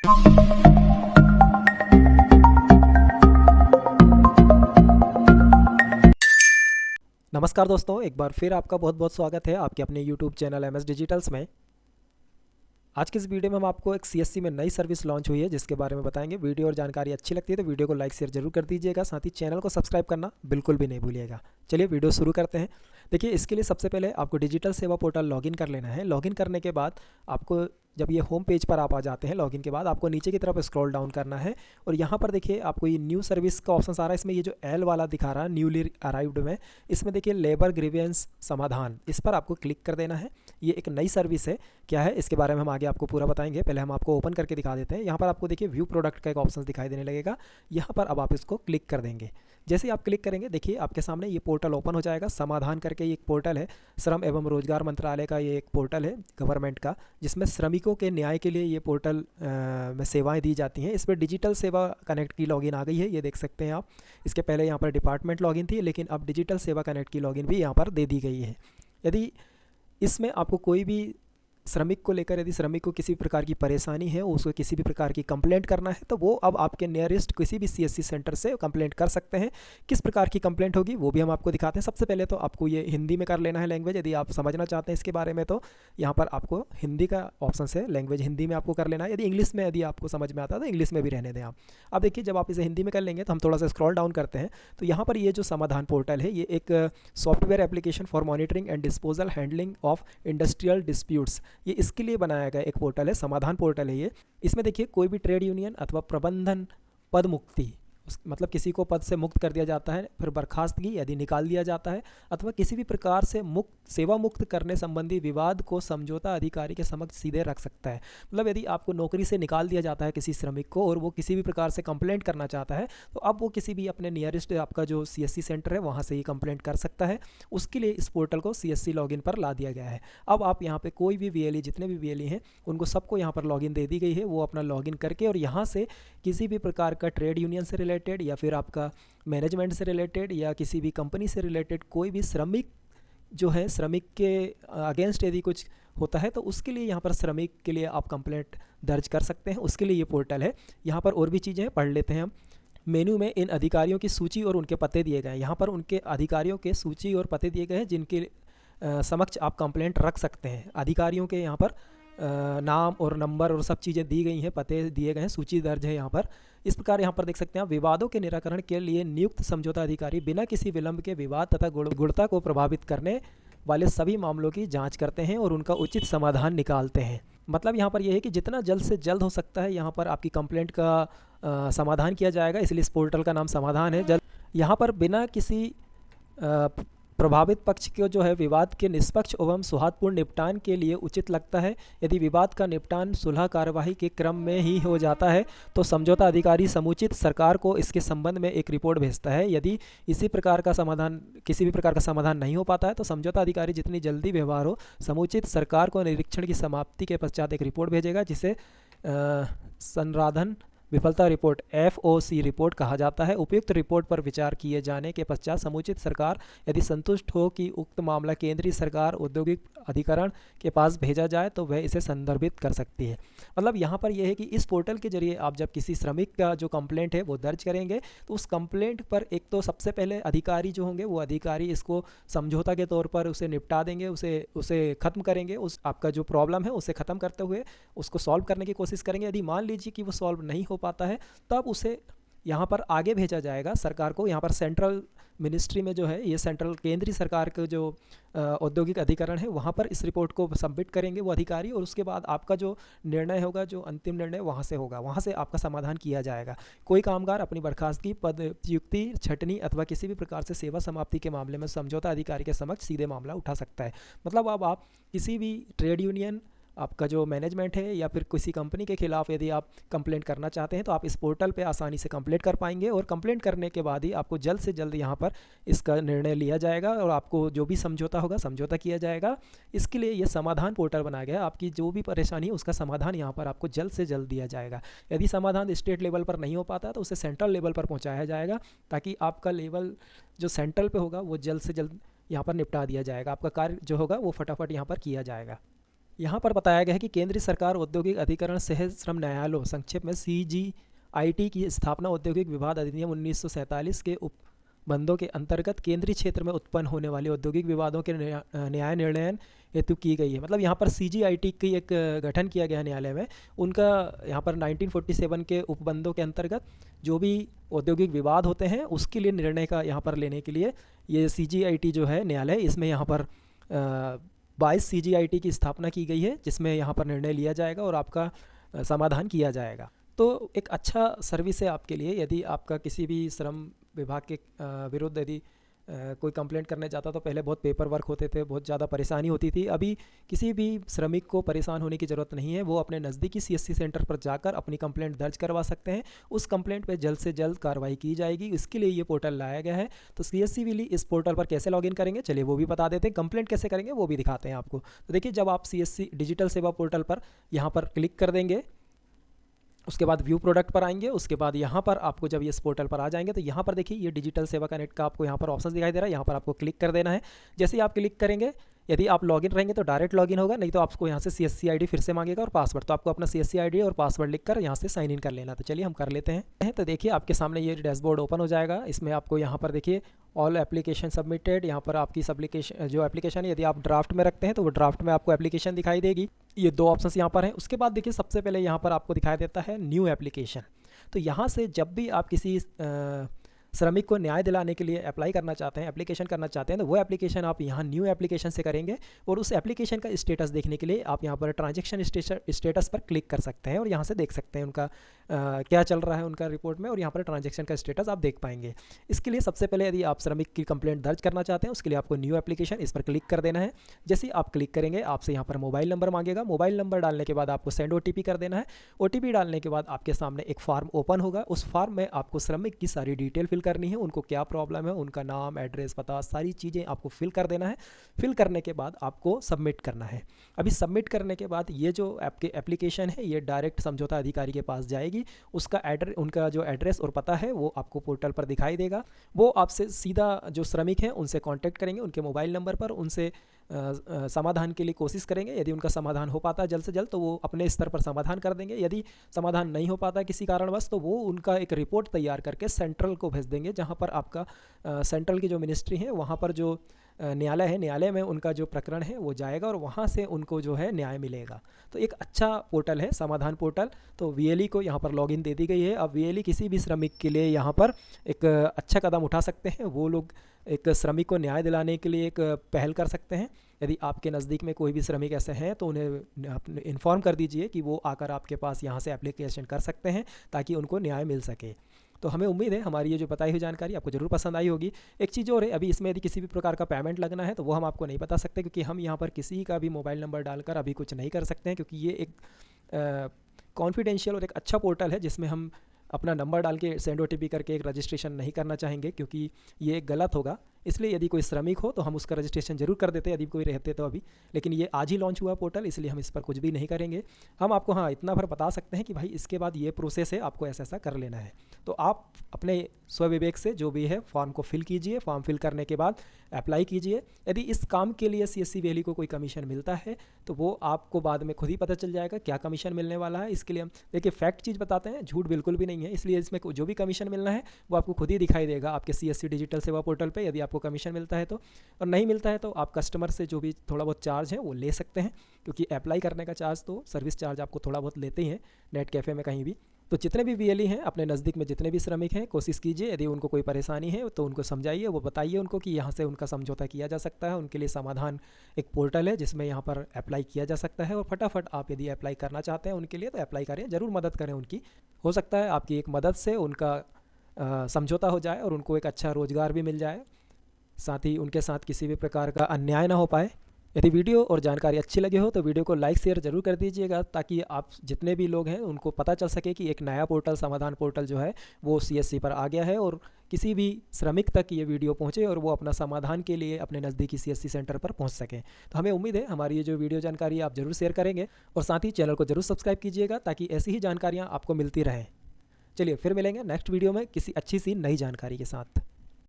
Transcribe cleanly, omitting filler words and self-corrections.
नमस्कार दोस्तों, एक बार फिर आपका बहुत बहुत स्वागत है आपके अपने YouTube चैनल MS डिजिटल्स में। आज की इस वीडियो में हम आपको एक CSC में नई सर्विस लॉन्च हुई है जिसके बारे में बताएंगे। वीडियो और जानकारी अच्छी लगती है तो वीडियो को लाइक शेयर जरूर कर दीजिएगा, साथ ही चैनल को सब्सक्राइब करना बिल्कुल भी नहीं भूलिएगा। चलिए वीडियो शुरू करते हैं। देखिए, इसके लिए सबसे पहले आपको डिजिटल सेवा पोर्टल लॉगिन कर लेना है। लॉगिन करने के बाद आपको जब ये होम पेज पर आप आ जाते हैं, लॉगिन के बाद आपको नीचे की तरफ स्क्रॉल डाउन करना है और यहाँ पर देखिए आपको ये न्यू सर्विस का ऑप्शन आ रहा है। इसमें ये जो एल वाला दिखा रहा है न्यूली अराइव्ड में, इसमें देखिए लेबर ग्रीवेंस समाधान, इस पर आपको क्लिक कर देना है। ये एक नई सर्विस है, क्या है इसके बारे में हम आगे आपको पूरा बताएंगे। पहले हम आपको ओपन करके दिखा देते हैं। यहाँ पर आपको देखिए व्यू प्रोडक्ट का एक ऑप्शन दिखाई देने लगेगा। यहाँ पर अब आप इसको क्लिक कर देंगे। जैसे ही आप क्लिक करेंगे देखिए आपके सामने ये पोर्टल ओपन हो जाएगा। समाधान करके ये एक पोर्टल है, श्रम एवं रोजगार मंत्रालय का ये एक पोर्टल है गवर्नमेंट का, जिसमें श्रमिकों के न्याय के लिए ये पोर्टल में सेवाएं दी जाती हैं। इस पर डिजिटल सेवा कनेक्ट की लॉगिन आ गई है, ये देख सकते हैं आप। इसके पहले यहाँ पर डिपार्टमेंट लॉगिन थी, लेकिन अब डिजिटल सेवा कनेक्ट की लॉगिन भी यहाँ पर दे दी गई है। यदि इसमें आपको कोई भी श्रमिक को लेकर यदि श्रमिक को किसी प्रकार की परेशानी है, उसको किसी भी प्रकार की कंप्लेंट करना है, तो वो अब आपके नियरेस्ट किसी भी CSC सेंटर से कंप्लेंट कर सकते हैं। किस प्रकार की कंप्लेंट होगी वो भी हम आपको दिखाते हैं। सबसे पहले तो आपको ये हिंदी में कर लेना है लैंग्वेज। यदि आप समझना चाहते हैं इसके बारे में तो यहाँ पर आपको हिंदी का ऑप्शन है, लैंग्वेज हिंदी में आपको कर लेना है। यदि इंग्लिश में यदि आपको समझ में आता है तो इंग्लिश में भी रहने दें आप। अब देखिए, जब आप इसे हिंदी में कर लेंगे तो हम थोड़ा सा स्क्रॉल डाउन करते हैं तो यहाँ पर ये जो समाधान पोर्टल है, ये एक software application for monitoring and disposal handling of industrial disputes, ये इसके लिए बनाया गया एक पोर्टल है, समाधान पोर्टल है ये। इसमें देखिए कोई भी ट्रेड यूनियन अथवा प्रबंधन पद मुक्ति, मतलब किसी को पद से मुक्त कर दिया जाता है, फिर बर्खास्तगी यदि निकाल दिया जाता है, अथवा किसी भी प्रकार से सेवा मुक्त करने संबंधी विवाद को समझौता अधिकारी के समक्ष सीधे रख सकता है। मतलब यदि आपको नौकरी से निकाल दिया जाता है किसी श्रमिक को और वो किसी भी प्रकार से कंप्लेंट करना चाहता है, तो अब वो किसी भी अपने नियरेस्ट आपका जो CSC सेंटर है वहाँ से ही कंप्लेंट कर सकता है। उसके लिए इस पोर्टल को CSC लॉगिन पर ला दिया गया है। अब आप यहाँ पे कोई भी VLE, जितने भी VLE हैं उनको सबको यहाँ पर लॉगिन दे दी गई है। वो अपना लॉगिन करके और यहाँ से किसी भी प्रकार का ट्रेड यूनियन से रिलेटेड या फिर आपका मैनेजमेंट से रिलेटेड या किसी भी कंपनी से रिलेटेड कोई भी श्रमिक जो है, श्रमिक के अगेंस्ट यदि कुछ होता है तो उसके लिए यहाँ पर श्रमिक के लिए आप कंप्लेंट दर्ज कर सकते हैं। उसके लिए ये पोर्टल है। यहाँ पर और भी चीज़ें हैं, पढ़ लेते हैं हम। मेनू में इन अधिकारियों की सूची और उनके पते दिए गए हैं। यहाँ पर उनके अधिकारियों के सूची और पते दिए गए हैं जिनके समक्ष आप कंप्लेंट रख सकते हैं। अधिकारियों के यहाँ पर नाम और नंबर और सब चीज़ें दी गई हैं, पते दिए गए हैं, सूची दर्ज है यहाँ पर। इस प्रकार यहाँ पर देख सकते हैं आप, विवादों के निराकरण के लिए नियुक्त समझौता अधिकारी बिना किसी विलंब के विवाद तथा गुणवत्ता को प्रभावित करने वाले सभी मामलों की जांच करते हैं और उनका उचित समाधान निकालते हैं। मतलब यहाँ पर यह है कि जितना जल्द से जल्द हो सकता है यहाँ पर आपकी कंप्लेंट का समाधान किया जाएगा, इसलिए इस पोर्टल का नाम समाधान है। जल्द यहाँ पर बिना किसी प्रभावित पक्ष को जो है विवाद के निष्पक्ष एवं सौहार्दपूर्ण निपटान के लिए उचित लगता है। यदि विवाद का निपटान सुलह कार्यवाही के क्रम में ही हो जाता है तो समझौता अधिकारी समुचित सरकार को इसके संबंध में एक रिपोर्ट भेजता है। यदि किसी भी प्रकार का समाधान नहीं हो पाता है तो समझौता अधिकारी जितनी जल्दी व्यवहार हो समुचित सरकार को निरीक्षण की समाप्ति के पश्चात एक रिपोर्ट भेजेगा, जिसे संराधन विफलता रिपोर्ट FOC रिपोर्ट कहा जाता है। उपयुक्त रिपोर्ट पर विचार किए जाने के पश्चात समुचित सरकार यदि संतुष्ट हो कि उक्त मामला केंद्रीय सरकार औद्योगिक अधिकरण के पास भेजा जाए तो वह इसे संदर्भित कर सकती है। मतलब यहाँ पर यह है कि इस पोर्टल के जरिए आप जब किसी श्रमिक का जो कंप्लेंट है वो दर्ज करेंगे तो उस कंप्लेंट पर एक तो सबसे पहले अधिकारी जो होंगे वो अधिकारी इसको समझौता के तौर पर उसे निपटा देंगे, उसे ख़त्म करेंगे। उस आपका जो प्रॉब्लम है उसे ख़त्म करते हुए उसको सॉल्व करने की कोशिश करेंगे। यदि मान लीजिए कि वो सॉल्व नहीं हो पाता है तब उसे यहाँ पर आगे भेजा जाएगा सरकार को। यहाँ पर सेंट्रल मिनिस्ट्री में जो है, ये सेंट्रल केंद्रीय सरकार के जो औद्योगिक अधिकरण है वहाँ पर इस रिपोर्ट को सबमिट करेंगे वो अधिकारी, और उसके बाद आपका जो निर्णय होगा, जो अंतिम निर्णय वहाँ से होगा, वहाँ से आपका समाधान किया जाएगा। कोई कामगार अपनी बर्खास्तगी, पदच्युति, छटनी अथवा किसी भी प्रकार से सेवा समाप्ति के मामले में समझौता अधिकारी के समक्ष सीधे मामला उठा सकता है। मतलब अब आप किसी भी ट्रेड यूनियन, आपका जो मैनेजमेंट है या फिर किसी कंपनी के खिलाफ यदि आप कंप्लेंट करना चाहते हैं तो आप इस पोर्टल पे आसानी से कंप्लेंट कर पाएंगे, और कंप्लेंट करने के बाद ही आपको जल्द से जल्द यहाँ पर इसका निर्णय लिया जाएगा और आपको जो भी समझौता होगा समझौता किया जाएगा। इसके लिए ये समाधान पोर्टल बनाया गया है। आपकी जो भी परेशानी है उसका समाधान यहाँ पर आपको जल्द से जल्द दिया जाएगा। यदि समाधान स्टेट लेवल पर नहीं हो पाता तो उसे सेंट्रल लेवल पर पहुँचाया जाएगा, ताकि आपका लेवल जो सेंट्रल पे होगा वो जल्द से जल्द यहाँ पर निपटा दिया जाएगा। आपका कार्य जो होगा वो फटाफट यहाँ पर किया जाएगा। यहाँ पर बताया गया है कि केंद्रीय सरकार औद्योगिक अधिकरण सह श्रम न्यायालयों संक्षेप में CGIT की स्थापना औद्योगिक विवाद अधिनियम 1947 के उपबंधों के अंतर्गत केंद्रीय क्षेत्र में उत्पन्न होने वाले औद्योगिक विवादों के न्याय निर्णय हेतु की गई है। मतलब यहाँ पर CGIT की एक गठन किया गया है न्यायालय में। उनका यहाँ पर 1947 के उपबंधों के अंतर्गत जो भी औद्योगिक विवाद होते हैं उसके लिए निर्णय का यहाँ पर लेने के लिए ये CGIT जो है न्यायालय, इसमें यहाँ पर 22 CGIT की स्थापना की गई है, जिसमें यहाँ पर निर्णय लिया जाएगा और आपका समाधान किया जाएगा। तो एक अच्छा सर्विस है आपके लिए। यदि आपका किसी भी श्रम विभाग के विरुद्ध यदि कोई कंप्लेंट करने जाता तो पहले बहुत पेपर वर्क होते थे, बहुत ज़्यादा परेशानी होती थी। अभी किसी भी श्रमिक को परेशान होने की ज़रूरत नहीं है। वो अपने नज़दीकी CSC सेंटर पर जाकर अपनी कंप्लेंट दर्ज करवा सकते हैं। उस कंप्लेंट पे जल्द से जल्द कार्रवाई की जाएगी। इसके लिए ये पोर्टल लाया गया है। तो CSC विली इस पोर्टल पर कैसे लॉगिन करेंगे, चलिए वो भी बता देते हैं। कंप्लेंट कैसे करेंगे वो भी दिखाते हैं आपको। तो देखिए, जब आप CSC डिजिटल सेवा पोर्टल पर यहाँ पर क्लिक कर देंगे, उसके बाद व्यू प्रोडक्ट पर आएंगे, उसके बाद यहाँ पर आपको जब ये इस पोर्टल पर आ जाएंगे तो यहाँ पर देखिए ये डिजिटल सेवा कनेक्ट का आपको यहाँ पर ऑप्शन दिखाई दे रहा है। यहाँ पर आपको क्लिक कर देना है। जैसे ही आप क्लिक करेंगे, यदि आप लॉगिन रहेंगे तो डायरेक्ट लॉगिन होगा, नहीं तो आपको यहाँ से CSC ID फिर से मांगेगा और पासवर्ड। तो आपको अपना CSC ID और पासवर्ड लिखकर यहाँ से साइन इन कर लेना। तो चलिए हम कर लेते हैं। तो देखिए आपके सामने ये डैशबोर्ड ओपन हो जाएगा। इसमें आपको यहाँ पर देखिए ऑल एप्लीकेशन सबमिटेड, यहाँ पर आपकी जो एप्लीकेशन है, यदि आप ड्राफ्ट में रखते हैं तो वो ड्राफ्ट में आपको एप्लीकेशन दिखाई देगी। ये 2 ऑप्शंस यहाँ पर हैं। उसके बाद देखिए सबसे पहले यहाँ पर आपको दिखाई देता है न्यू एप्लीकेशन। तो यहाँ से जब भी आप किसी श्रमिक को न्याय दिलाने के लिए अप्लाई करना चाहते हैं, एप्लीकेशन करना चाहते हैं, तो वो एप्लीकेशन आप यहाँ न्यू एप्लीकेशन से करेंगे और उस एप्लीकेशन का स्टेटस देखने के लिए आप यहाँ पर ट्रांजैक्शन स्टेटस पर क्लिक कर सकते हैं और यहाँ से देख सकते हैं उनका क्या चल रहा है उनका रिपोर्ट में, और यहाँ पर ट्रांजैक्शन का स्टेटस आप देख पाएंगे। इसके लिए सबसे पहले यदि आप श्रमिक की कंप्लेंट दर्ज करना चाहते हैं उसके लिए आपको न्यू एप्लीकेशन इस पर क्लिक कर देना है। जैसे ही आप क्लिक करेंगे आपसे यहाँ पर मोबाइल नंबर मांगेगा। मोबाइल नंबर डालने के बाद आपको सेंड OTP कर देना है। OTP डालने के बाद आपके सामने एक फॉर्म ओपन होगा। उस फॉर्म में आपको श्रमिक की सारी डिटेल फिल करनी है, उनको क्या प्रॉब्लम है, उनका नाम, एड्रेस, पता, सारी चीज़ें आपको फिल कर देना है। फिल करने के बाद आपको सबमिट करना है। अभी सबमिट करने के बाद ये जो आपके एप्लीकेशन है ये डायरेक्ट समझौता अधिकारी के पास जाएगी। उसका उनका जो एड्रेस और पता है वो आपको पोर्टल पर दिखाई देगा। वो आपसे सीधा जो श्रमिक हैं उनसे कांटेक्ट करेंगे, उनके मोबाइल नंबर पर उनसे समाधान के लिए कोशिश करेंगे। यदि उनका समाधान हो पाता है जल्द से जल्द तो वो अपने स्तर पर समाधान कर देंगे। यदि समाधान नहीं हो पाता किसी कारणवश तो वो उनका एक रिपोर्ट तैयार करके सेंट्रल को भेज देंगे, जहाँ पर आपका सेंट्रल की जो मिनिस्ट्री है वहाँ पर जो न्यायालय है, न्यायालय में उनका जो प्रकरण है वो जाएगा और वहाँ से उनको जो है न्याय मिलेगा। तो एक अच्छा पोर्टल है समाधान पोर्टल। तो VLE को यहाँ पर लॉगिन दे दी गई है। अब VLE किसी भी श्रमिक के लिए यहाँ पर एक अच्छा कदम उठा सकते हैं। वो लोग एक श्रमिक को न्याय दिलाने के लिए एक पहल कर सकते हैं। यदि आपके नज़दीक में कोई भी श्रमिक ऐसे हैं तो उन्हें इन्फॉर्म कर दीजिए कि वो आकर आपके पास यहाँ से एप्लीकेशन कर सकते हैं ताकि उनको न्याय मिल सके। तो हमें उम्मीद है हमारी ये जो बताई हुई जानकारी आपको ज़रूर पसंद आई होगी। एक चीज़ और है, अभी इसमें यदि किसी भी प्रकार का पेमेंट लगना है तो वो हम आपको नहीं बता सकते, क्योंकि हम यहाँ पर किसी का भी मोबाइल नंबर डालकर अभी कुछ नहीं कर सकते हैं, क्योंकि ये एक कॉन्फिडेंशियल और एक अच्छा पोर्टल है जिसमें हम अपना नंबर डाल के सेंड OTP करके एक रजिस्ट्रेशन नहीं करना चाहेंगे, क्योंकि ये गलत होगा। इसलिए यदि कोई श्रमिक हो तो हम उसका रजिस्ट्रेशन जरूर कर देते यदि कोई रहते तो अभी, लेकिन ये आज ही लॉन्च हुआ पोर्टल, इसलिए हम इस पर कुछ भी नहीं करेंगे। हम आपको हाँ इतना भर बता सकते हैं कि भाई इसके बाद ये प्रोसेस है, आपको ऐसा ऐसा कर लेना है। तो आप अपने स्वविवेक से जो भी है फॉर्म को फिल कीजिए। फॉर्म फिल करने के बाद अप्लाई कीजिए। यदि इस काम के लिए CSC वैली को कोई कमीशन मिलता है तो वो आपको बाद में खुद ही पता चल जाएगा क्या कमीशन मिलने वाला है। इसके लिए हम देखिए फैक्ट चीज़ बताते हैं, झूठ बिल्कुल भी नहीं है। इसलिए इसमें जो भी कमीशन मिलना है वो आपको खुद ही दिखाई देगा आपके CSC डिजिटल सेवा पोर्टल पे। यदि आपको कमीशन मिलता है तो, और नहीं मिलता है तो आप कस्टमर से जो भी थोड़ा बहुत चार्ज है वो ले सकते हैं, क्योंकि अप्लाई करने का चार्ज तो सर्विस चार्ज आपको थोड़ा बहुत लेते ही हैं नेट कैफ़े में कहीं भी। तो जितने भी VLE हैं अपने नज़दीक में जितने भी श्रमिक हैं कोशिश कीजिए, यदि उनको कोई परेशानी है तो उनको समझाइए, वो बताइए उनको कि यहाँ से उनका समझौता किया जा सकता है। उनके लिए समाधान एक पोर्टल है जिसमें यहाँ पर अप्लाई किया जा सकता है, और फटाफट आप यदि अप्लाई करना चाहते हैं उनके लिए तो अप्लाई करें, ज़रूर मदद करें उनकी। हो सकता है आपकी एक मदद से उनका समझौता हो जाए और उनको एक अच्छा रोज़गार भी मिल जाए, साथ ही उनके साथ किसी भी प्रकार का अन्याय ना हो पाए। यदि वीडियो और जानकारी अच्छी लगी हो तो वीडियो को लाइक शेयर ज़रूर कर दीजिएगा, ताकि आप जितने भी लोग हैं उनको पता चल सके कि एक नया पोर्टल समाधान पोर्टल जो है वो CSC पर आ गया है, और किसी भी श्रमिक तक ये वीडियो पहुंचे और वो अपना समाधान के लिए अपने नज़दीकी CSC सेंटर पर पहुंच सकें। तो हमें उम्मीद है हमारी ये जो वीडियो जानकारी आप ज़रूर शेयर करेंगे, और साथ ही चैनल को ज़रूर सब्सक्राइब कीजिएगा ताकि ऐसी ही जानकारियाँ आपको मिलती रहें। चलिए फिर मिलेंगे नेक्स्ट वीडियो में किसी अच्छी सी नई जानकारी के साथ।